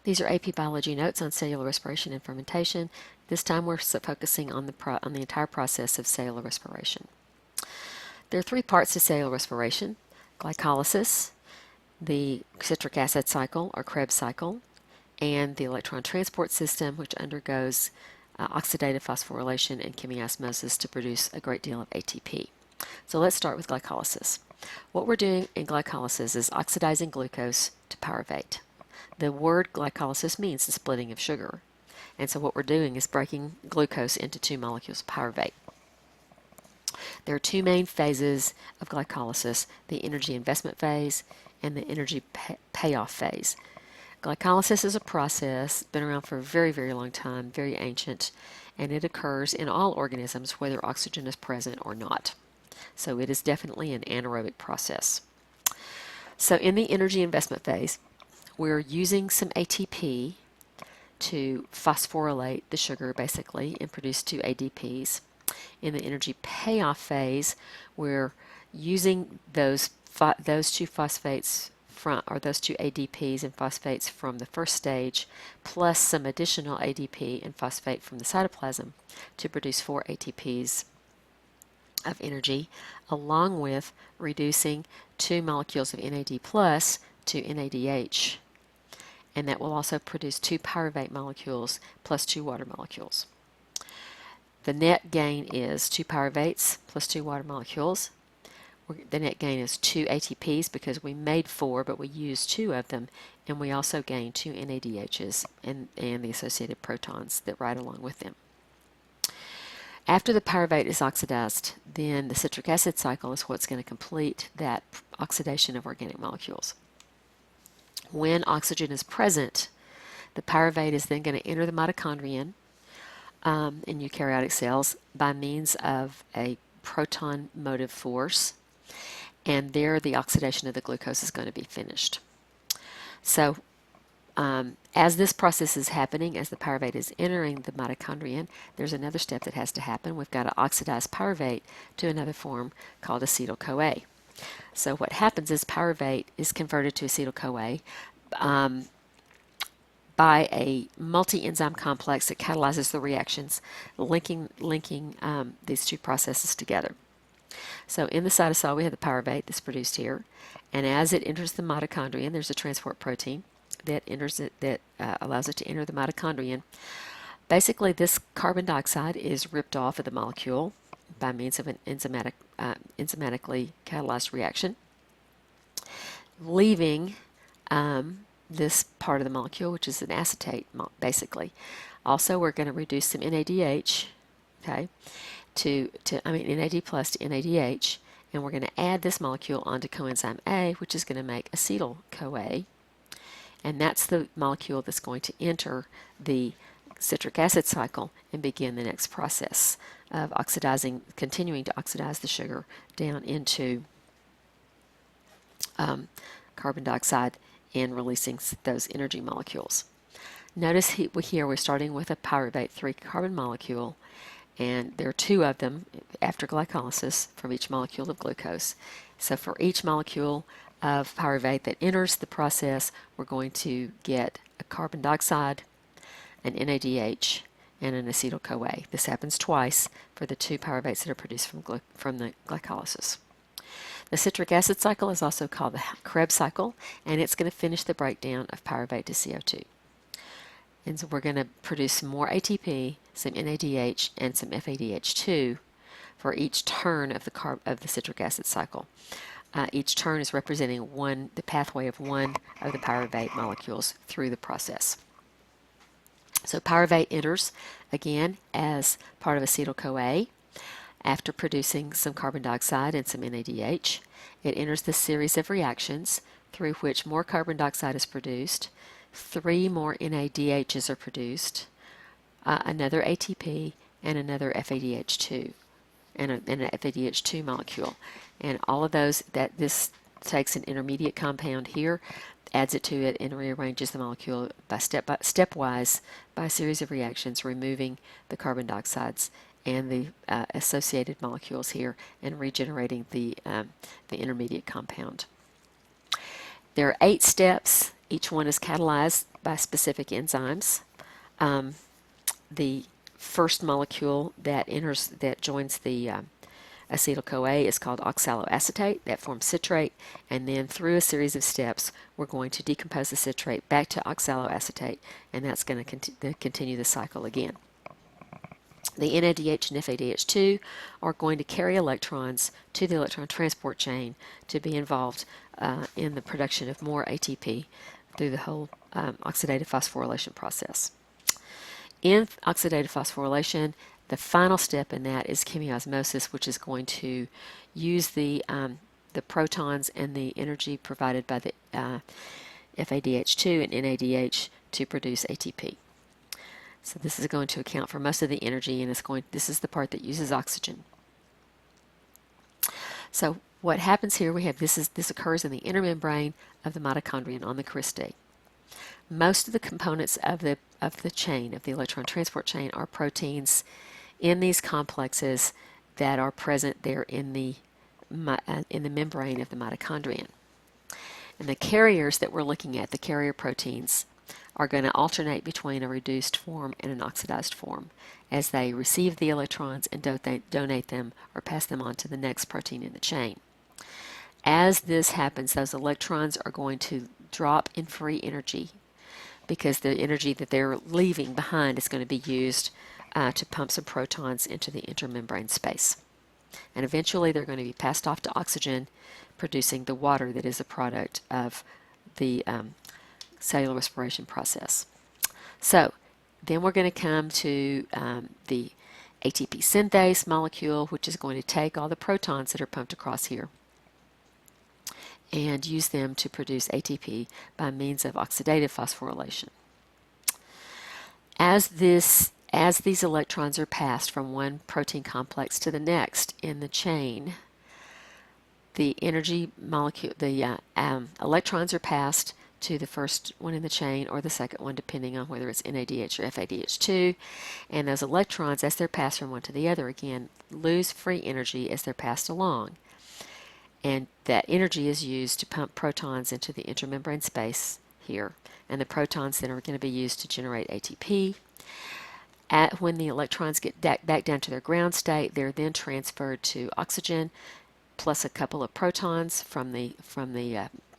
These are AP Biology notes on cellular respiration and fermentation. This time we're focusing on the entire process of cellular respiration. There are three parts to cellular respiration: glycolysis, the citric acid cycle or Krebs cycle, and the electron transport system, which undergoes oxidative phosphorylation and chemiosmosis to produce a great deal of ATP. So let's start with glycolysis. What we're doing in glycolysis is oxidizing glucose to pyruvate. The word glycolysis means the splitting of sugar. And so what we're doing is breaking glucose into two molecules of pyruvate. There are two main phases of glycolysis: the energy investment phase and the energy payoff phase. Glycolysis is a process, been around for a very, very long time, very ancient, and it occurs in all organisms whether oxygen is present or not. So it is definitely an anaerobic process. So in the energy investment phase, we're using some ATP to phosphorylate the sugar basically and produce two ADPs. In the energy payoff phase, we're using those two phosphates those two ADPs and phosphates from the first stage, plus some additional ADP and phosphate from the cytoplasm to produce 4 ATPs of energy, along with reducing 2 molecules of NAD plus to NADH. And that will also produce 2 pyruvate molecules plus 2 water molecules. The net gain is 2 pyruvates plus 2 water molecules. The net gain is 2 ATPs because we made 4, but we used 2 of them, and we also gained 2 NADHs and the associated protons that ride along with them. After the pyruvate is oxidized, then the citric acid cycle is what's going to complete that oxidation of organic molecules. When oxygen is present, the pyruvate is then going to enter the mitochondrion in eukaryotic cells by means of a proton motive force, and there the oxidation of the glucose is going to be finished. So as this process is happening, as the pyruvate is entering the mitochondrion, there's another step that has to happen. We've got to oxidize pyruvate to another form called Acetyl COA. So what happens is pyruvate is converted to Acetyl COA by a multi-enzyme complex that catalyzes the reactions, linking these two processes together. So in the cytosol, we have the pyruvate that's produced here, and as it enters the mitochondrion, there's a transport protein that allows it to enter the mitochondrion. Basically, this carbon dioxide is ripped off of the molecule by means of an enzymatically catalyzed reaction, leaving this part of the molecule, which is an acetate, basically. Also, we're going to reduce some NADH, okay, NAD plus to NADH, and we're going to add this molecule onto Coenzyme A, which is going to make Acetyl COA, and that's the molecule that's going to enter the citric acid cycle and begin the next process of oxidizing, continuing to oxidize the sugar down into carbon dioxide and releasing those energy molecules. Notice here we're starting with a pyruvate 3-carbon molecule, and there are 2 of them after glycolysis from each molecule of glucose. So for each molecule of pyruvate that enters the process, we're going to get a carbon dioxide, an NADH, and an Acetyl CoA. This happens twice for the 2 pyruvates that are produced from the glycolysis. The citric acid cycle is also called the Krebs cycle, and it's going to finish the breakdown of pyruvate to CO2. And so we're going to produce some more ATP, some NADH, and some FADH2 for each turn of the citric acid cycle. Each turn is representing the pathway of one of the pyruvate molecules through the process. So pyruvate enters again as part of Acetyl CoA. After producing some carbon dioxide and some NADH, it enters this series of reactions through which more carbon dioxide is produced, 3 more NADHs are produced, another ATP, and another FADH2, and an FADH2 molecule. And all of those, this takes an intermediate compound here, adds it to it, and rearranges the molecule stepwise by a series of reactions, removing the carbon dioxides and the associated molecules here, and regenerating the intermediate compound. There are 8 steps Each one is catalyzed by specific enzymes. The first molecule that joins the Acetyl CoA is called oxaloacetate. That forms citrate, and then through a series of steps we're going to decompose the citrate back to oxaloacetate, and that's going to continue the cycle again. The NADH and FADH2 are going to carry electrons to the electron transport chain to be involved in the production of more ATP through the whole oxidative phosphorylation process. In oxidative phosphorylation, the final step in that is chemiosmosis, which is going to use the protons and the energy provided by the FADH2 and NADH to produce ATP. So this is going to account for most of the energy, and this is the part that uses oxygen. So what happens here, this occurs in the inner membrane of the mitochondrion on the cristae. Most of the components of the chain, of the electron transport chain, are proteins in these complexes that are present there in the membrane of the mitochondrion. And the carriers that we're looking at, the carrier proteins, are going to alternate between a reduced form and an oxidized form as they receive the electrons and donate them or pass them on to the next protein in the chain. As this happens, those electrons are going to drop in free energy because the energy that they're leaving behind is going to be used to pump some protons into the intermembrane space. And eventually they're going to be passed off to oxygen, producing the water that is a product of the cellular respiration process. So then we're going to come to the ATP synthase molecule, which is going to take all the protons that are pumped across here and use them to produce ATP by means of oxidative phosphorylation. As these electrons are passed from one protein complex to the next in the chain, the energy molecule, the electrons are passed to the first one in the chain or the second one, depending on whether it's NADH or FADH2, and those electrons, as they're passed from one to the other, again lose free energy as they're passed along, and that energy is used to pump protons into the intermembrane space here, and the protons then are going to be used to generate ATP. When the electrons get back down to their ground state, they're then transferred to oxygen plus a couple of protons from the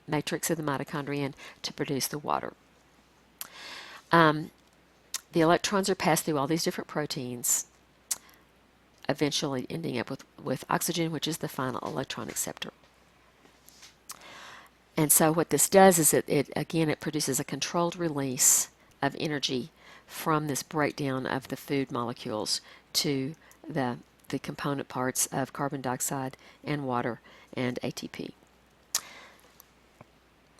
matrix of the mitochondrion to produce the water. The electrons are passed through all these different proteins, eventually ending up with oxygen, which is the final electron acceptor. And so what this does is it produces a controlled release of energy from this breakdown of the food molecules to the component parts of carbon dioxide and water and ATP.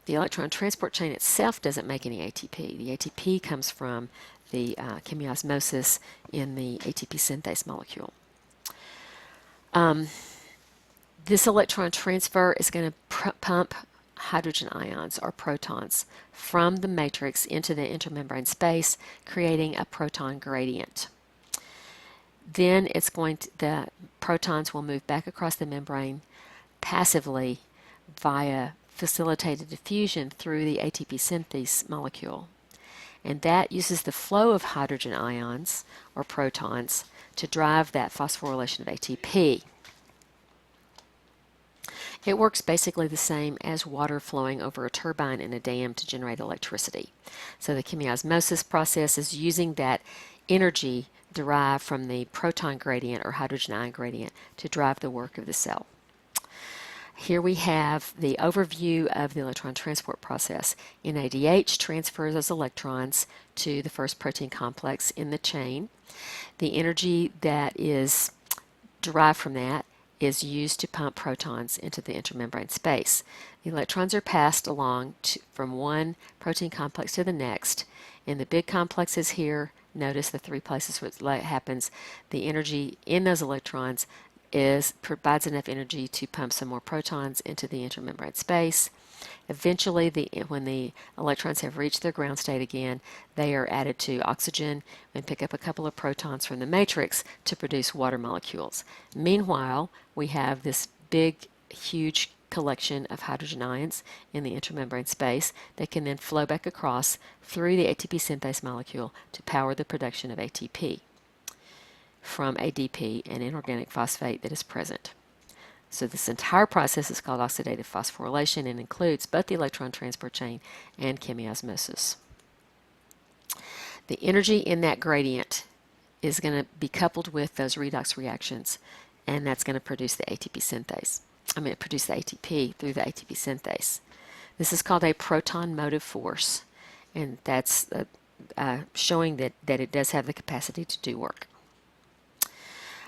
The electron transport chain itself doesn't make any ATP. The ATP comes from the chemiosmosis in the ATP synthase molecule. This electron transfer is going to pump hydrogen ions or protons from the matrix into the intermembrane space, creating a proton gradient. Then the protons will move back across the membrane passively via facilitated diffusion through the ATP synthase molecule. And that uses the flow of hydrogen ions or protons to drive that phosphorylation of ATP. It works basically the same as water flowing over a turbine in a dam to generate electricity. So the chemiosmosis process is using that energy derived from the proton gradient or hydrogen ion gradient to drive the work of the cell. Here we have the overview of the electron transport process. NADH transfers those electrons to the first protein complex in the chain. The energy that is derived from that is used to pump protons into the intermembrane space. The electrons are passed along from one protein complex to the next. In the big complexes here, notice the three places where it happens. The energy in those electrons provides enough energy to pump some more protons into the intermembrane space. Eventually, when the electrons have reached their ground state again, they are added to oxygen and pick up a couple of protons from the matrix to produce water molecules. Meanwhile, we have this big, huge collection of hydrogen ions in the intermembrane space that can then flow back across through the ATP synthase molecule to power the production of ATP from ADP, an inorganic phosphate that is present. So this entire process is called oxidative phosphorylation and includes both the electron transport chain and chemiosmosis. The energy in that gradient is going to be coupled with those redox reactions, and that's going to produce the ATP synthase. Produce the ATP through the ATP synthase. This is called a proton motive force, and that's showing that it does have the capacity to do work.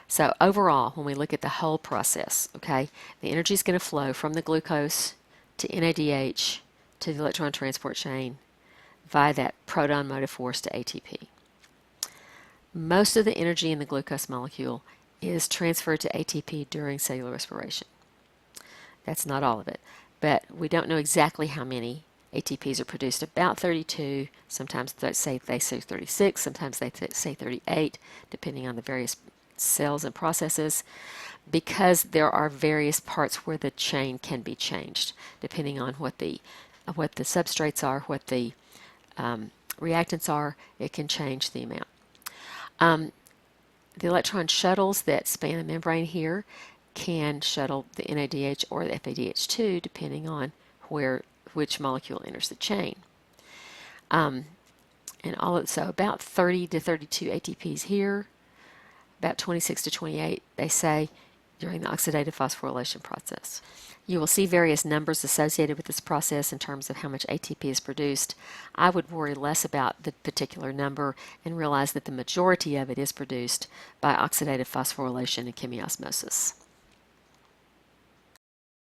So overall, when we look at the whole process, okay, the energy is going to flow from the glucose to NADH to the electron transport chain via that proton motive force to ATP. Most of the energy in the glucose molecule is transferred to ATP during cellular respiration. That's not all of it, but we don't know exactly how many ATPs are produced. About 32, sometimes they say 36, sometimes they say 38, depending on the various cells and processes, because there are various parts where the chain can be changed depending on what the substrates are, what the reactants are. It can change the amount. The electron shuttles that span the membrane here can shuttle the NADH or the FADH2 depending on which molecule enters the chain. So about 30 to 32 ATPs here, about 26 to 28, they say, during the oxidative phosphorylation process. You will see various numbers associated with this process in terms of how much ATP is produced. I would worry less about the particular number and realize that the majority of it is produced by oxidative phosphorylation and chemiosmosis.